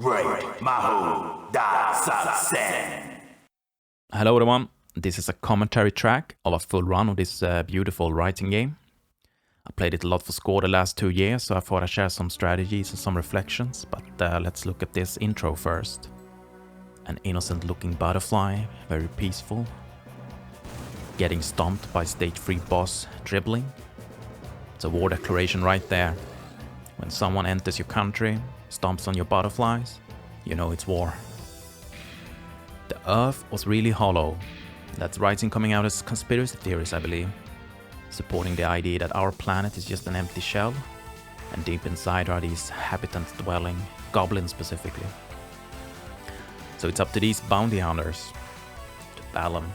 Mahou Daisakusen. Hello everyone, this is a commentary track of a full run of this beautiful Raizing game. I played it a lot for score the last 2 years, so I thought I'd share some strategies and some reflections, but let's look at this intro first. An innocent looking butterfly, very peaceful. Getting stomped by stage 3 boss Dribling. It's a war declaration right there. When someone enters your country, stomps on your butterflies, you know it's war. The Earth was really hollow. That's Raizing coming out as conspiracy theories, I believe. Supporting the idea that our planet is just an empty shell, and deep inside are these habitants dwelling, goblins specifically. So it's up to these bounty hunters to battle them.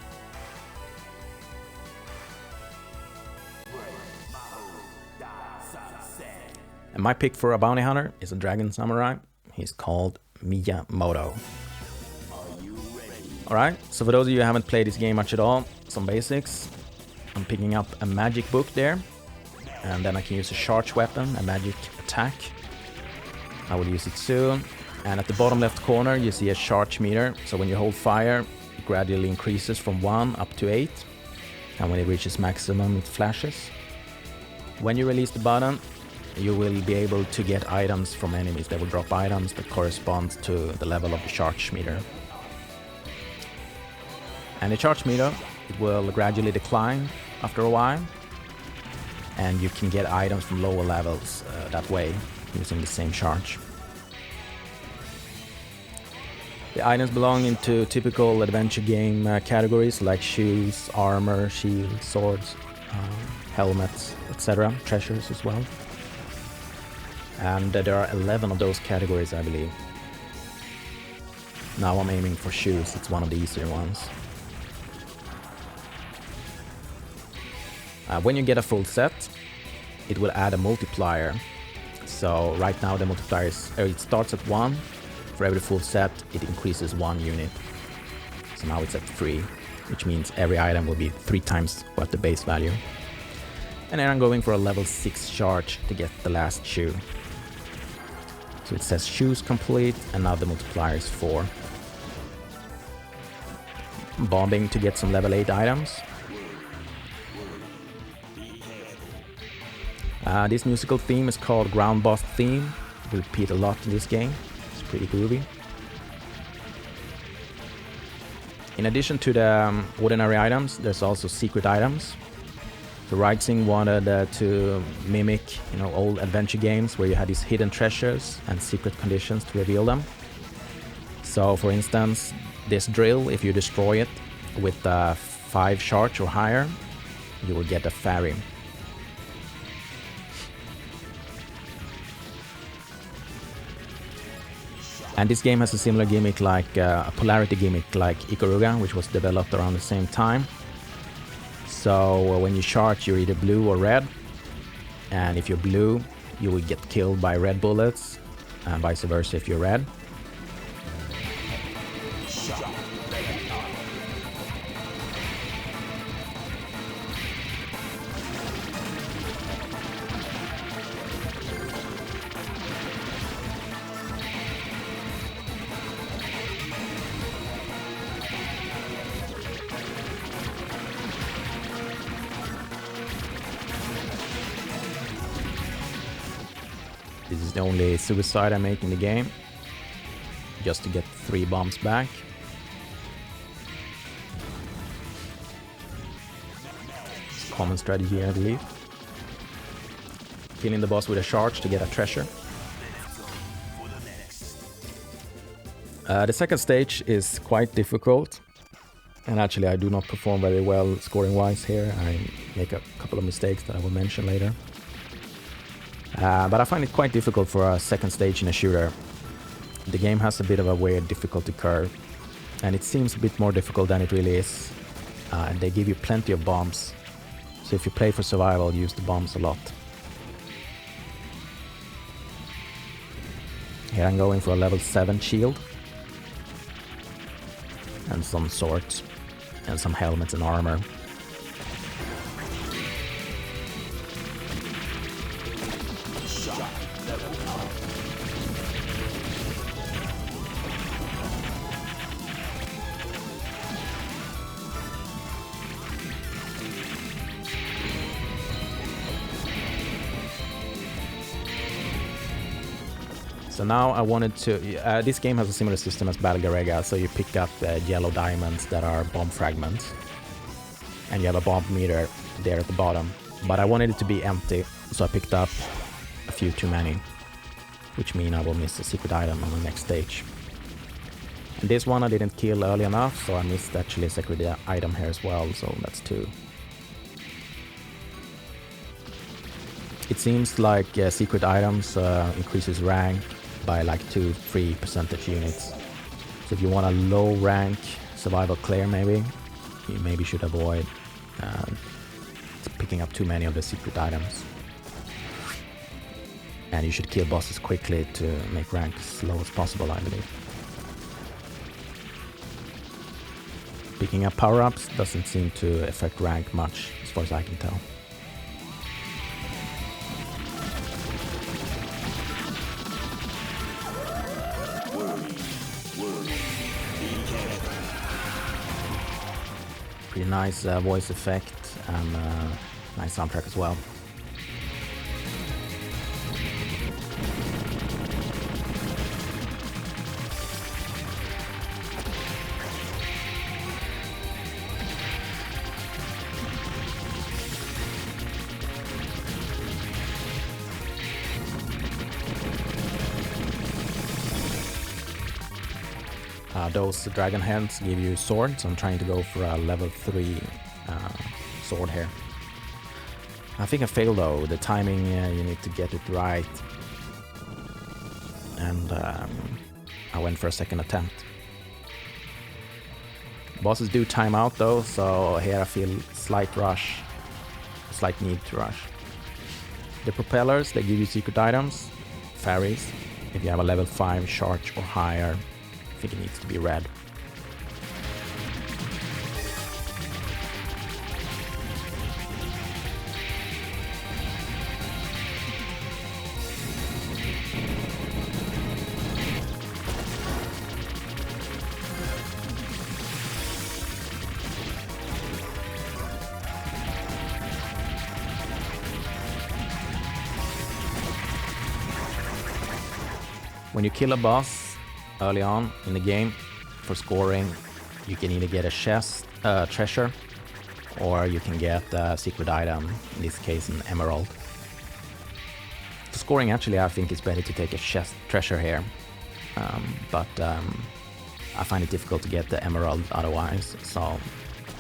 And my pick for a bounty hunter is a dragon samurai. He's called Miyamoto. Alright, so for those of you who haven't played this game much at all, some basics. I'm picking up a magic book there, and then I can use a charge weapon, a magic attack. I will use it soon. And at the bottom left corner you see a charge meter, so when you hold fire it gradually increases from 1 up to 8, and when it reaches maximum it flashes. When you release the button you will be able to get items from enemies. They will drop items that correspond to the level of the charge meter. And the charge meter, it will gradually decline after a while, and you can get items from lower levels that way, using the same charge. The items belong into typical adventure game categories like shoes, armor, shields, swords, helmets, etc. Treasures as well. And there are 11 of those categories, I believe. Now I'm aiming for shoes, it's one of the easier ones. When you get a full set, it will add a multiplier. So right now the multiplier it starts at 1. For every full set it increases 1 unit. So now it's at 3, which means every item will be 3 times what the base value. And then I'm going for a level 6 charge to get the last shoe. So it says shoes complete, and now the multiplier is 4. Bombing to get some level 8 items. This musical theme is called Ground Boss Theme. We repeat a lot in this game. It's pretty groovy. In addition to the ordinary items, there's also secret items. The Raizing wanted to mimic, old adventure games where you had these hidden treasures and secret conditions to reveal them. So, for instance, this drill, if you destroy it with 5 charge or higher, you will get a fairy. And this game has a similar gimmick like a polarity gimmick like Ikaruga, which was developed around the same time. So when you charge you're either blue or red, and if you're blue you will get killed by red bullets, and vice versa if you're red. This is the only suicide I make in the game, just to get 3 bombs back. It's a common strategy, I believe. Killing the boss with a charge to get a treasure. The second stage is quite difficult, and actually I do not perform very well scoring wise here. I make a couple of mistakes that I will mention later. But I find it quite difficult for a second stage in a shooter. The game has a bit of a weird difficulty curve, and it seems a bit more difficult than it really is. And they give you plenty of bombs, so if you play for survival, use the bombs a lot. Here I'm going for a level 7 shield, and some swords, and some helmets and armor. So now I wanted to... this game has a similar system as Battle Garega, so you pick up yellow diamonds that are bomb fragments. And you have a bomb meter there at the bottom. But I wanted it to be empty, so I picked up a few too many. Which means I will miss a secret item on the next stage. And this one I didn't kill early enough, so I missed actually a secret item here as well, so that's 2. It seems like secret items increases rank by like 2-3 percentage units. So if you want a low rank survival clear maybe, you maybe should avoid picking up too many of the secret items. And you should kill bosses quickly to make rank as low as possible, I believe. Picking up power-ups doesn't seem to affect rank much, as far as I can tell. Pretty nice voice effect and nice soundtrack as well. Those dragon heads give you swords. I'm trying to go for a level 3 sword here. I think I failed though. The timing, you need to get it right. And I went for a second attempt. Bosses do time out though, so here I feel slight need to rush. The propellers, they give you secret items, fairies. If you have a level 5 charge or higher, I think it needs to be red. When you kill a boss early on in the game, for scoring, you can either get a chest, treasure, or you can get a secret item, in this case an emerald. For scoring, actually, I think it's better to take a chest treasure here, but I find it difficult to get the emerald otherwise, so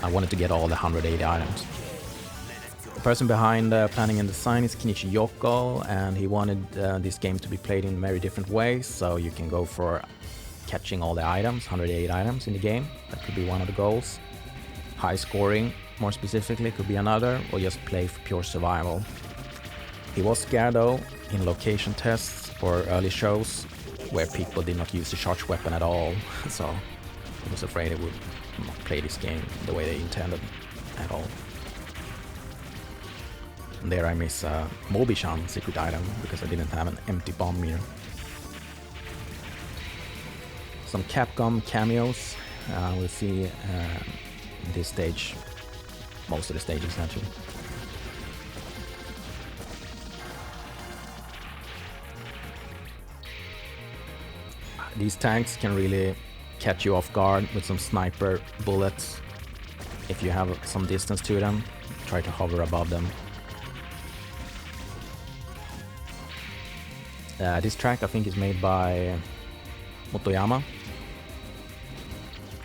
I wanted to get all the 180 items. The person behind planning and design is Kenichi Yoko, and he wanted this game to be played in very different ways, so you can go for catching all the items, 108 items in the game. That could be one of the goals. High scoring, more specifically, could be another, or just play for pure survival. He was scared though in location tests or early shows where people did not use the charge weapon at all, so he was afraid he would not play this game the way they intended at all. And there I miss Mobi-chan secret item because I didn't have an empty bomb meter. Some Capcom cameos we'll see in this stage, most of the stages actually. These tanks can really catch you off guard with some sniper bullets. If you have some distance to them, try to hover above them. This track I think is made by Motoyama.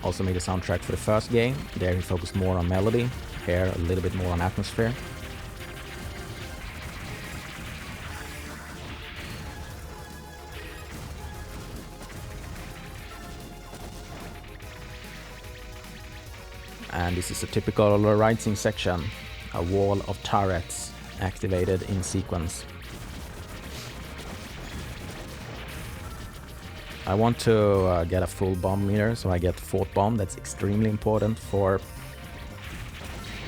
Also made a soundtrack for the first game. There he focused more on melody, here a little bit more on atmosphere. And this is a typical Raizing section, a wall of turrets activated in sequence. I want to get a full bomb meter, so I get 4th bomb. That's extremely important for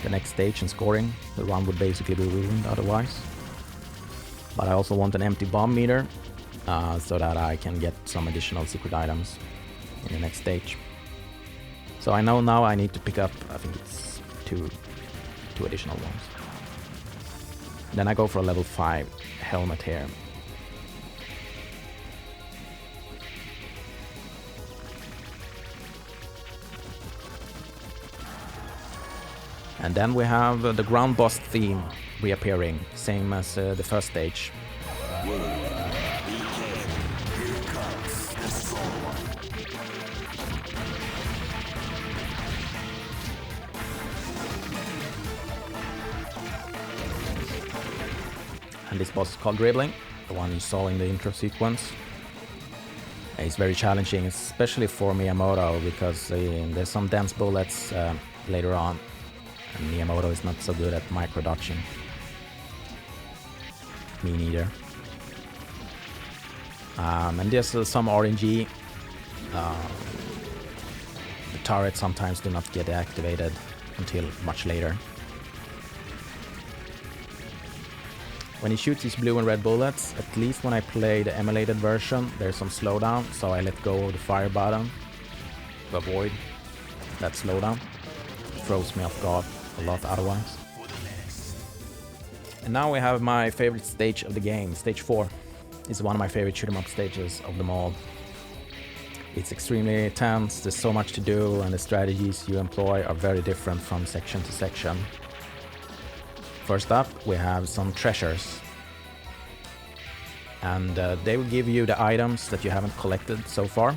the next stage and scoring. The run would basically be ruined otherwise. But I also want an empty bomb meter, so that I can get some additional secret items in the next stage. So I know now I need to pick up, I think it's two additional ones. Then I go for a level 5 helmet here. And then we have the ground boss theme reappearing, same as the first stage. And this boss is called Dribling, the one you saw in the intro sequence. It's very challenging, especially for Miyamoto, because there's some dense bullets later on, and Miyamoto is not so good at micro-dodging. Me neither. And there's some RNG. The turrets sometimes do not get activated until much later. When he shoots his blue and red bullets, at least when I play the emulated version, there's some slowdown, so I let go of the fire button to avoid that slowdown. It throws me off guard a lot otherwise. And now we have my favorite stage of the game, stage 4. It's one of my favorite shoot 'em up stages of them all. It's extremely tense, there's so much to do, and the strategies you employ are very different from section to section. First up, we have some treasures. And they will give you the items that you haven't collected so far.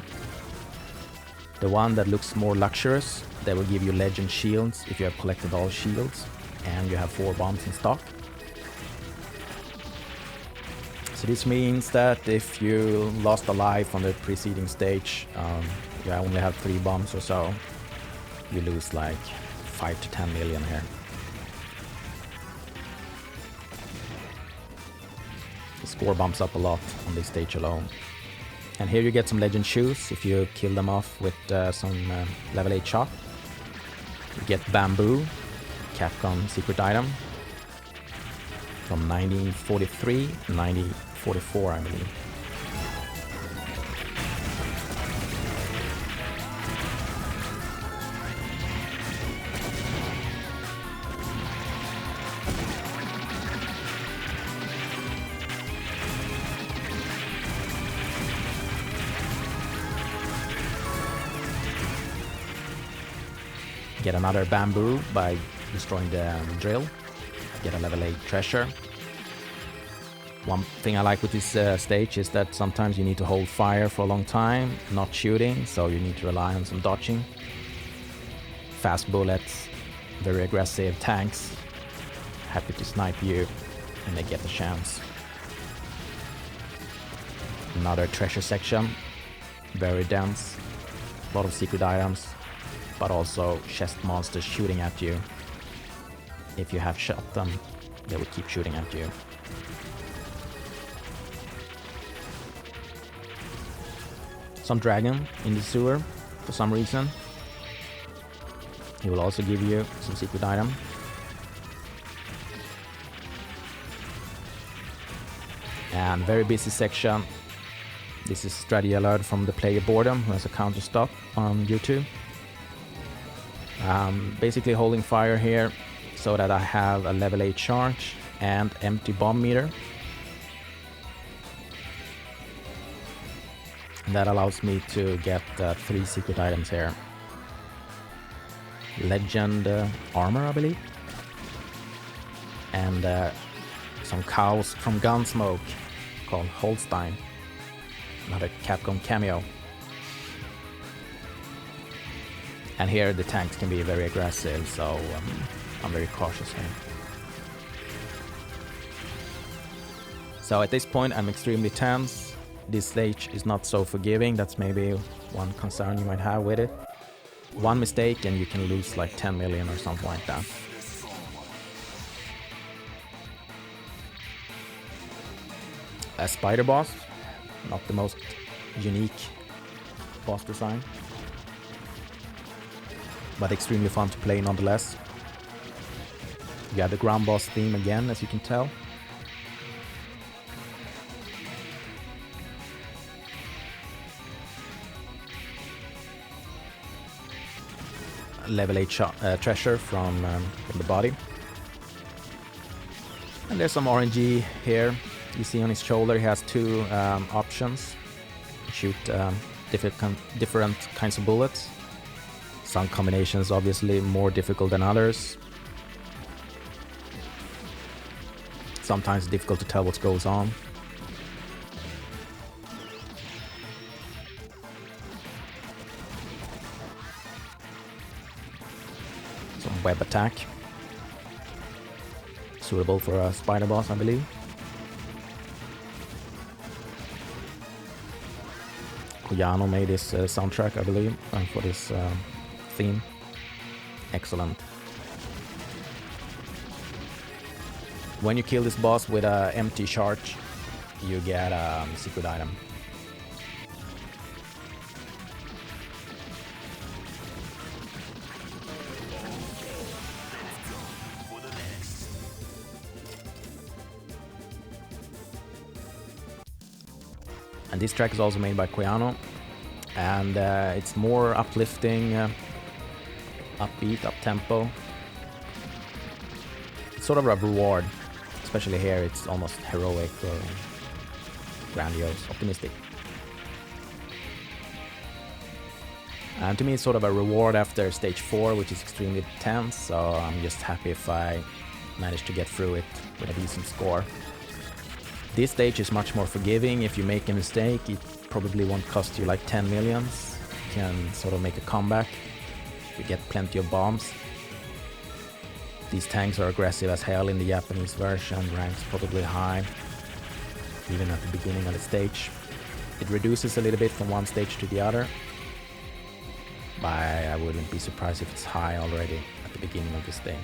The one that looks more luxurious, they will give you legend shields if you have collected all shields, and you have 4 bombs in stock. So this means that if you lost a life on the preceding stage, you only have 3 bombs or so, you lose like 5 to 10 million here. The score bumps up a lot on this stage alone. And here you get some legend shoes if you kill them off with some level 8 shot. You get Bamboo, Capcom secret item from 1943, 1944 I believe. Get another bamboo by destroying the drill. Get a level 8 treasure. One thing I like with this stage is that sometimes you need to hold fire for a long time, not shooting, so you need to rely on some dodging. Fast bullets, very aggressive tanks, happy to snipe you when they get the chance. Another treasure section, very dense, a lot of secret items, but also chest monsters shooting at you. If you have shot them, they will keep shooting at you. Some dragon in the sewer for some reason. He will also give you some secret item. And very busy section. This is strategy alert from the player Boredom, who has a counter stop on YouTube. Basically holding fire here so that I have a level 8 charge and empty bomb meter. And that allows me to get 3 secret items here. Legend armor, I believe. And some cows from Gunsmoke called Holstein. Another Capcom cameo. And here the tanks can be very aggressive, so I'm very cautious here. So at this point I'm extremely tense. This stage is not so forgiving, that's maybe one concern you might have with it. One mistake and you can lose like 10 million or something like that. A spider boss, not the most unique boss design, but extremely fun to play nonetheless. You have the ground boss theme again, as you can tell. Level 8 treasure from the body. And there's some RNG here. You see on his shoulder he has 2 options. Shoot different kinds of bullets. Some combinations obviously more difficult than others. Sometimes it's difficult to tell what goes on. Some web attack. Suitable for a spider boss, I believe. Koyano made this soundtrack, I believe, for this theme. Excellent. When you kill this boss with an empty charge, you get a secret item. And this track is also made by Koyano, and it's more uplifting, upbeat, up-tempo. It's sort of a reward, especially here it's almost heroic or grandiose, optimistic. And to me it's sort of a reward after stage 4, which is extremely tense, so I'm just happy if I manage to get through it with a decent score. This stage is much more forgiving. If you make a mistake, it probably won't cost you like 10 millions. You can sort of make a comeback. You get plenty of bombs. These tanks are aggressive as hell in the Japanese version, ranks probably high, even at the beginning of the stage. It reduces a little bit from one stage to the other, but I wouldn't be surprised if it's high already at the beginning of the stage.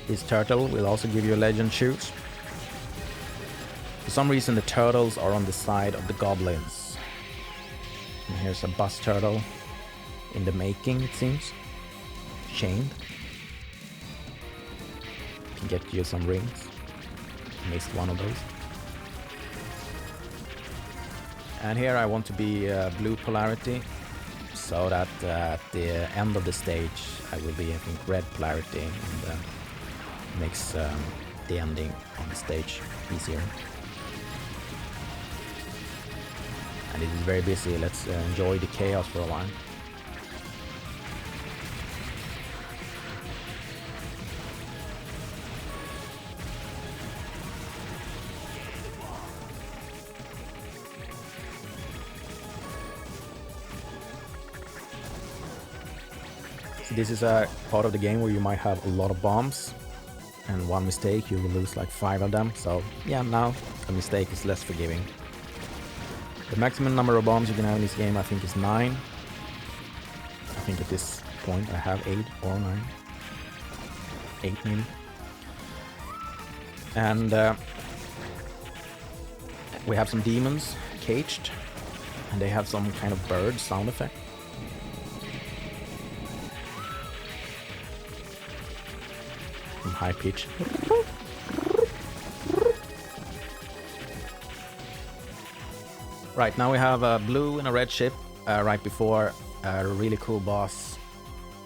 This turtle will also give you legend shoes. For some reason the turtles are on the side of the goblins. And here's a Busturtle in the making, it seems. Chained. Can get you some rings. Missed one of those. And here I want to be blue polarity, so that at the end of the stage I will be, I think, red polarity, and makes the ending on the stage easier. And it is very busy. Let's enjoy the chaos for a while. So this is a part of the game where you might have a lot of bombs, and one mistake you will lose like 5 of them. So yeah, now a mistake is less forgiving. The maximum number of bombs you can have in this game, I think, is 9. I think at this point I have 8 or 9. 8 maybe. And we have some demons caged, and they have some kind of bird sound effect. Some high pitch. Right, now we have a blue and a red ship right before a really cool boss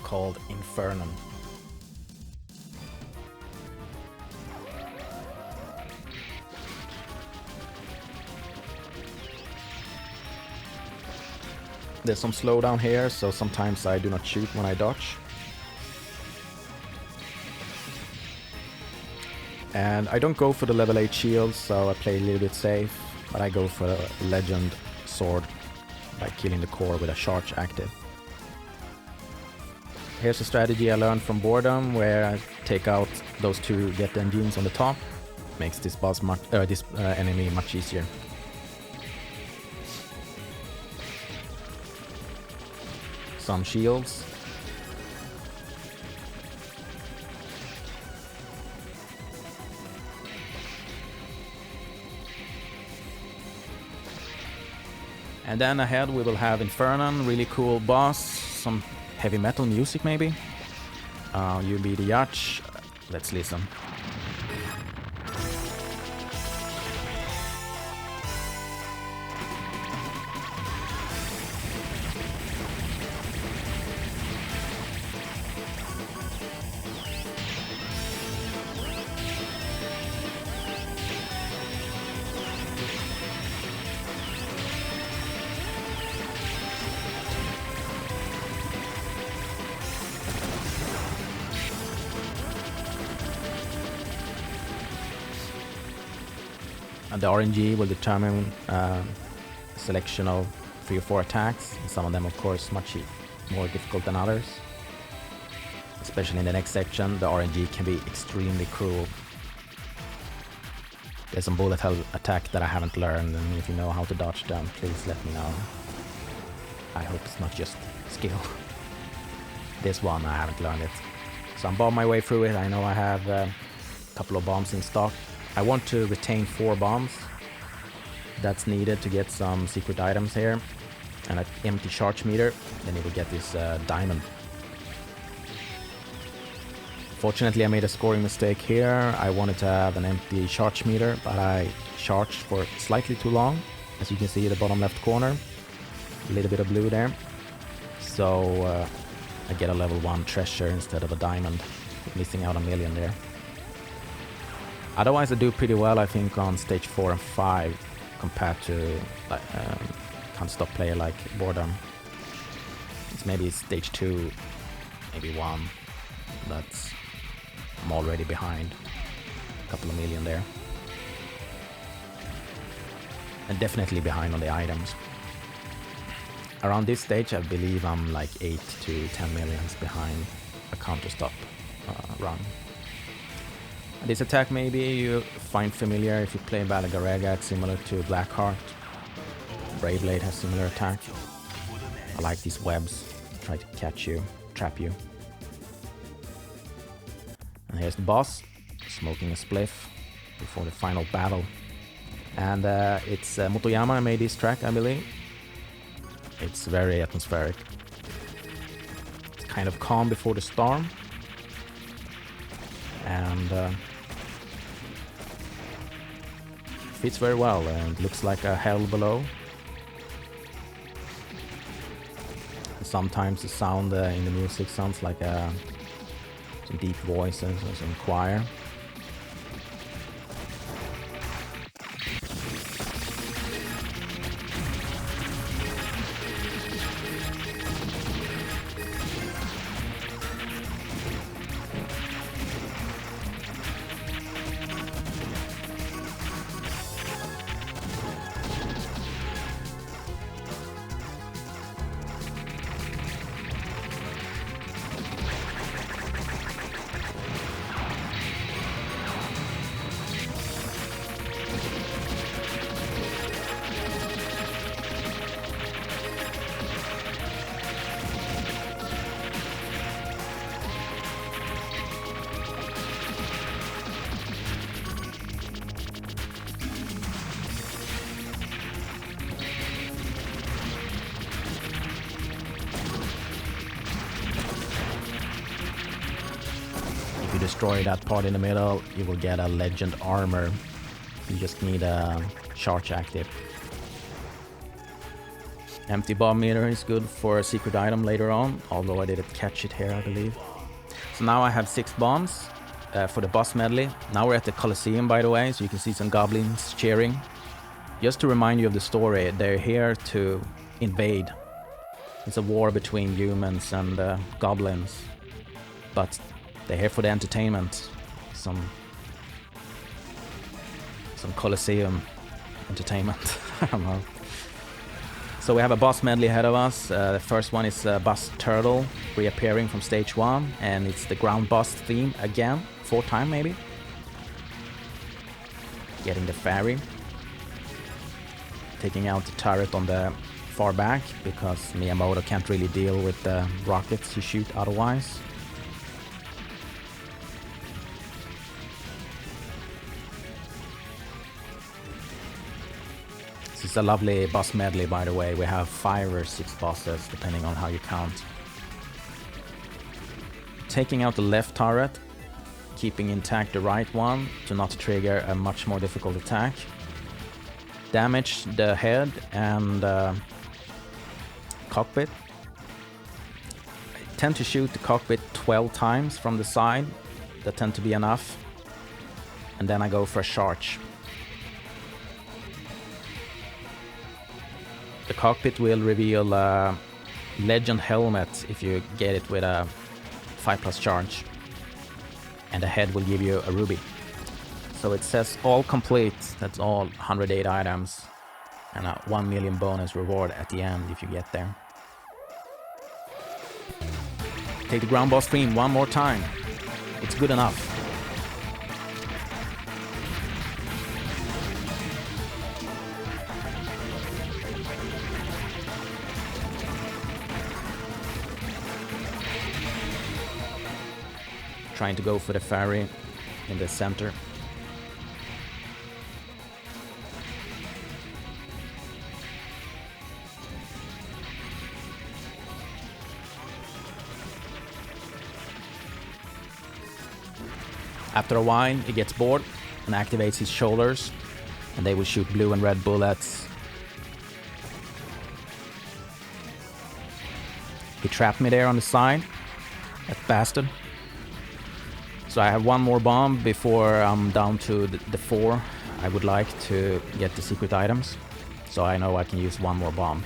called Infernon. There's some slowdown here, so sometimes I do not shoot when I dodge. And I don't go for the level 8 shield, so I play a little bit safe, but I go for a legend sword by killing the core with a charge active. Here's a strategy I learned from boredom, where I take out those 2 get engines on the top. Makes this boss enemy much easier. Some shields. And then ahead we will have Infernon, really cool boss, some heavy metal music maybe. You be the yacht. Let's listen. And the RNG will determine a selection of 3 or 4 attacks, and some of them of course much more difficult than others. Especially in the next section, the RNG can be extremely cruel. There's some bullet hell attack that I haven't learned, and if you know how to dodge them, please let me know. I hope it's not just skill. This one, I haven't learned it. So I'm bombing my way through it. I know I have a couple of bombs in stock. I want to retain 4 bombs. That's needed to get some secret items here. And an empty charge meter. Then you will get this diamond. Fortunately, I made a scoring mistake here. I wanted to have an empty charge meter, but I charged for slightly too long. As you can see in the bottom left corner. A little bit of blue there. So I get a level 1 treasure instead of a diamond. Missing out a million there. Otherwise I do pretty well, I think, on stage 4 and 5 compared to Can't Stop player like Boredom. It's maybe stage 2, maybe 1. That's I'm already behind. A couple of million there. And definitely behind on the items. Around this stage I believe I'm like 8 to 10 millions behind a counter-stop run. This attack maybe you find familiar if you play Balagarega. It's similar to Blackheart. Braveblade has similar attack. I like these webs. Try to catch you, trap you. And here's the boss, smoking a spliff before the final battle. And it's Motoyama made this track, I believe. It's very atmospheric. It's kind of calm before the storm. And fits very well, and looks like a hell below. Sometimes the sound in the music sounds like some deep voices or some choir. If you destroy that part in the middle, you will get a legend armor. You just need a charge active. Empty bomb meter is good for a secret item later on, although I didn't catch it here, I believe. So now I have 6 bombs for the Boss-Medley. Now we're at the Colosseum, by the way, so you can see some goblins cheering. Just to remind you of the story, they're here to invade. It's a war between humans and goblins, but they're here for the entertainment. Some Colosseum entertainment. I don't know. So we have a Boss-Medley ahead of us. The first one is Busturtle reappearing from stage 1, and it's the ground boss theme again, 4th time maybe. Getting the fairy. Taking out the turret on the far back, because Miyamoto can't really deal with the rockets you shoot otherwise. It's a lovely boss medley, by the way. We have 5 or 6 bosses, depending on how you count. Taking out the left turret, keeping intact the right one to not trigger a much more difficult attack. Damage the head and cockpit. I tend to shoot the cockpit 12 times from the side. That tend to be enough. And then I go for a charge. The cockpit will reveal a legend helmet if you get it with a 5+ charge. And the head will give you a ruby. So it says all complete, that's all 108 items, and a 1 million bonus reward at the end if you get there. Take the ground boss stream one more time, it's good enough. Trying to go for the fairy in the center. After a while, he gets bored and activates his shoulders, and they will shoot blue and red bullets. He trapped me there on the side, that bastard. So I have one more bomb before I'm down to the 4 I would like to get the secret items. So I know I can use one more bomb.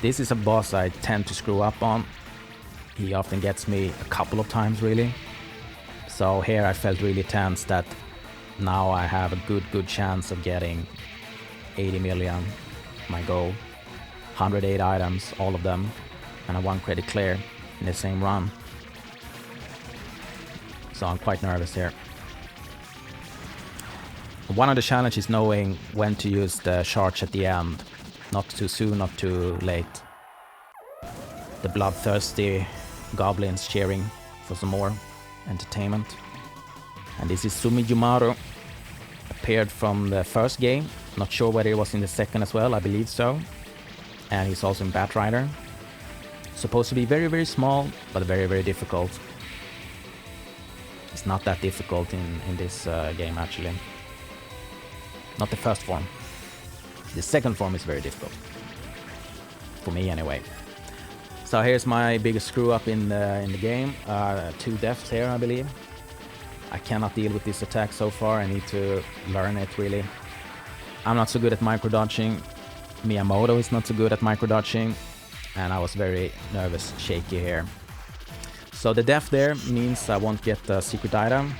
This is a boss I tend to screw up on. He often gets me a couple of times really. So here I felt really tense that now I have a good chance of getting 80 million, my goal. 108 items, all of them, and a 1 credit clear in the same run. So I'm quite nervous here. One of the challenges is knowing when to use the charge at the end. Not too soon, not too late. The bloodthirsty goblins cheering for some more entertainment. And this is Sumijumaru, appeared from the first game. Not sure whether he was in the second as well, I believe so. And he's also in Batrider. Supposed to be very small, but very difficult. It's not that difficult in this game actually. Not the first form. The second form is very difficult. For me anyway. So here's my biggest screw up in the game. 2 deaths here I believe. I cannot deal with this attack so far, I need to learn it really. I'm not so good at micro dodging. Miyamoto is not so good at micro dodging. And I was very nervous, shaky here. So the death there means I won't get the secret item.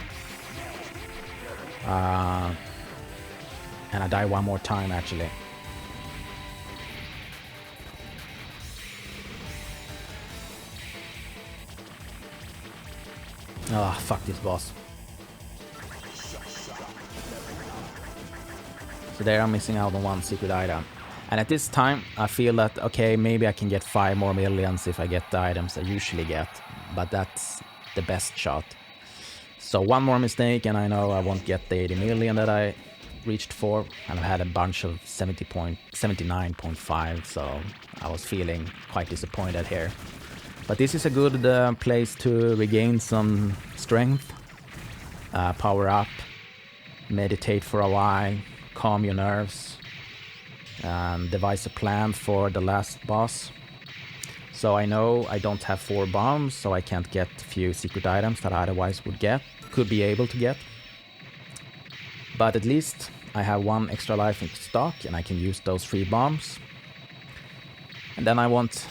And I die one more time actually. Oh, fuck this boss. So there I'm missing out on 1 secret item. And at this time I feel that, okay, maybe I can get 5 more millions if I get the items I usually get. But that's the best shot. So 1 more mistake and I know I won't get the 80 million that I reached for. And I've had a bunch of 79.5, so I was feeling quite disappointed here. But this is a good place to regain some strength, power up, meditate for a while, calm your nerves, and devise a plan for the last boss. So I know I don't have 4 bombs, so I can't get a few secret items that I otherwise could be able to get. But at least I have 1 extra life in stock and I can use those 3 bombs. And then I want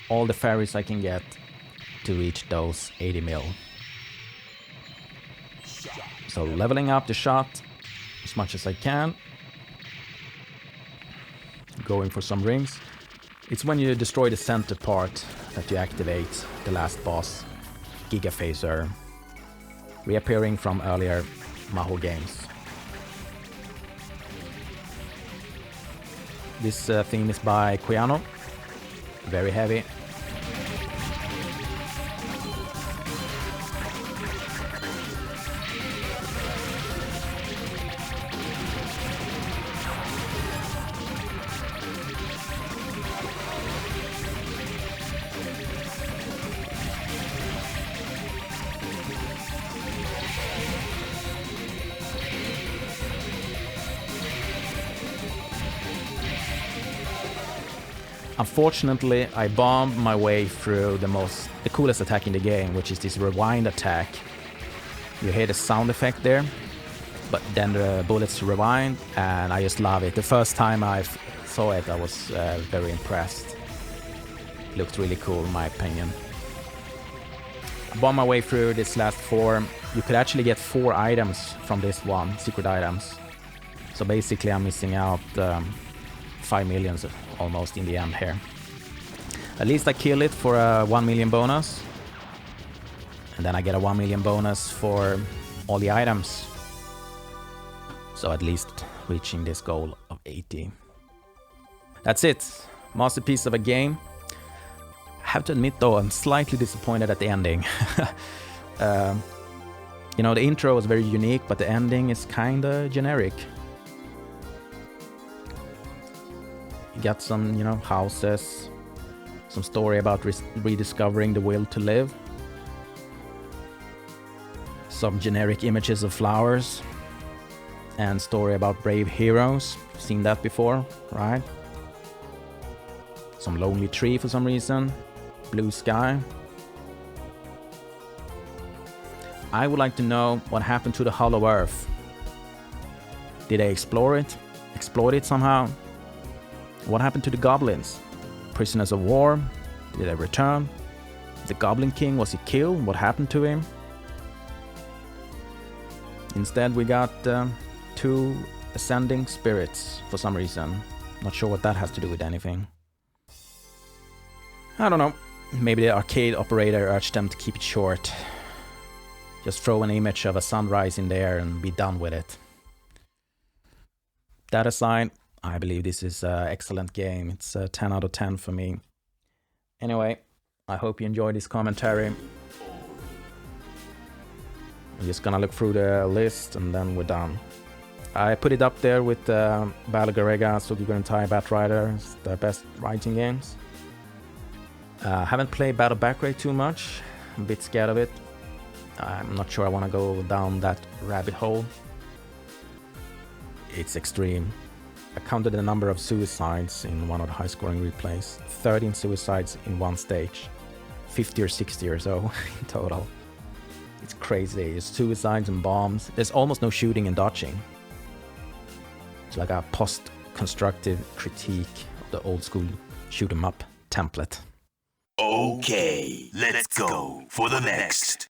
all the fairies I can get to reach those 80 mil. So leveling up the shot as much as I can. Going for some rings. It's when you destroy the center part that you activate the last boss, Gigafacer, reappearing from earlier Mahou games. This theme is by Koyano, very heavy. Unfortunately, I bombed my way through the coolest attack in the game, which is this rewind attack. You hear the sound effect there, but then the bullets rewind, and I just love it. The first time I saw it, I was very impressed. Looked really cool in my opinion. I bombed my way through this last form, you could actually get 4 items from this one, secret items. So basically I'm missing out 5 millions almost in the end here. At least I kill it for a 1 million bonus. And then I get a 1 million bonus for all the items. So at least reaching this goal of 80. That's it. Masterpiece of a game. I have to admit though, I'm slightly disappointed at the ending. You know, the intro was very unique, but the ending is kinda generic. You got some, you know, houses, some story about rediscovering the will to live, some generic images of flowers, and story about brave heroes. Seen that before, right? Some lonely tree for some reason, blue sky. I would like to know what happened to the Hollow Earth. Did they explore it? Exploit it somehow? What happened to the goblins? Prisoners of war? Did they return? The Goblin King, was he killed? What happened to him? Instead we got 2 ascending spirits for some reason. Not sure what that has to do with anything. I don't know. Maybe the arcade operator urged them to keep it short. Just throw an image of a sunrise in there and be done with it. That aside, I believe this is an excellent game. It's a 10 out of 10 for me. Anyway, I hope you enjoyed this commentary. I'm just gonna look through the list and then we're done. I put it up there with Battle Garega, Sugigun and Tai Bat Rider, the best writing games. Haven't played Battle Backrate too much. I'm a bit scared of it. I'm not sure I want to go down that rabbit hole. It's extreme. I counted the number of suicides in one of the high-scoring replays. 13 suicides in one stage. 50 or 60 or so in total. It's crazy. There's suicides and bombs. There's almost no shooting and dodging. It's like a post-constructive critique of the old-school shoot 'em up template. Okay, let's go for the next.